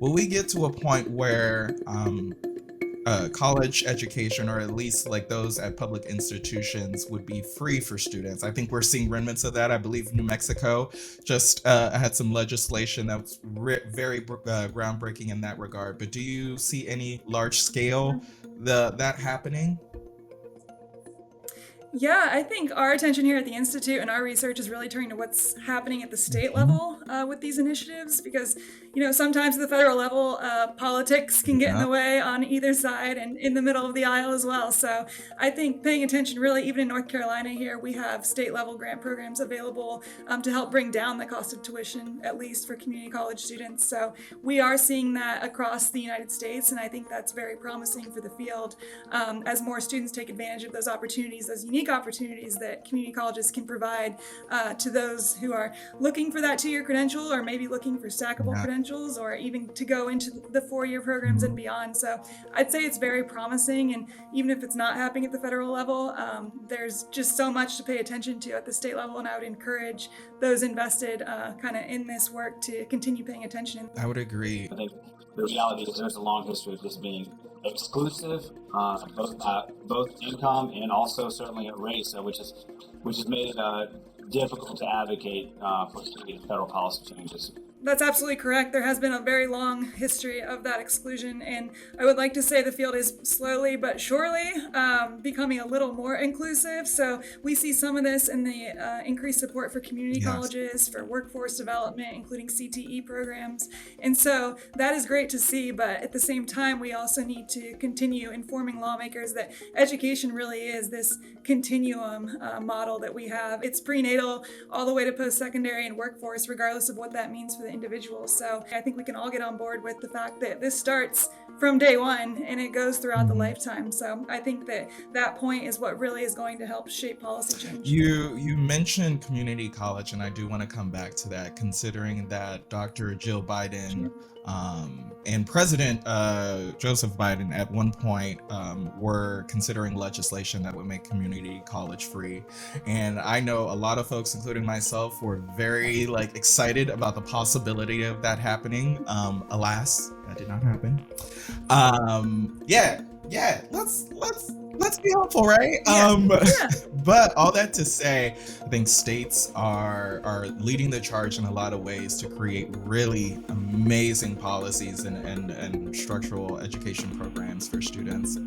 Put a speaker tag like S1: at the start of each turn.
S1: will we get to a point where college education, or at least like those at public institutions, would be free for students? I think we're seeing remnants of that. I believe New Mexico just had some legislation that was very groundbreaking in that regard. But do you see any large scale that happening?
S2: Yeah, I think our attention here at the Institute and our research is really turning to what's happening at the state
S1: Mhm.
S2: level with these initiatives because, sometimes at the federal level, politics can get in
S1: Yeah.
S2: the way on either side and in the middle of the aisle as well. So I think paying attention really, even in North Carolina here, we have state level grant programs available to help bring down the cost of tuition, at least for community college students. So we are seeing that across the United States, and I think that's very promising for the field as more students take advantage of those opportunities, those unique opportunities that community colleges can provide to those who are looking for that 2 year credential or maybe looking for stackable
S1: Yeah.
S2: credentials or even to go into the 4 year programs and
S1: Mhm.
S2: beyond. So I'd say it's very promising. And even if it's not happening at the federal level, there's just so much to pay attention to at the state level. And I would encourage those invested kind of in this work to continue paying attention.
S1: I would agree.
S3: I think the reality is there's a long history of this being exclusive, both income and also certainly at race, which has made it difficult to advocate for federal policy changes.
S2: That's absolutely correct. There has been a very long history of that exclusion, and I would like to say the field is slowly but surely becoming a little more inclusive. So we see some of this in the increased support for community
S1: Yes.
S2: colleges, for workforce development, including CTE programs. And so that is great to see, but at the same time, we also need to continue informing lawmakers that education really is this continuum model that we have. It's prenatal all the way to post-secondary and workforce, regardless of what that means for the individual. So I think we can all get on board with the fact that this starts from day one and it goes throughout the
S1: Mhm.
S2: lifetime. So I think that that point is what really is going to help shape policy change.
S1: You mentioned community college, and I do want to come back to that, considering that Dr. Jill Biden
S2: Sure.
S1: and President Joseph Biden at one point were considering legislation that would make community college free. And I know a lot of folks, including myself, were very like excited about the possibility of that happening. Alas, that did not happen. Yeah, yeah. Let's be hopeful, right?
S2: Yeah. Yeah.
S1: But all that to say, I think states are leading the charge in a lot of ways to create really amazing policies and structural education programs for students.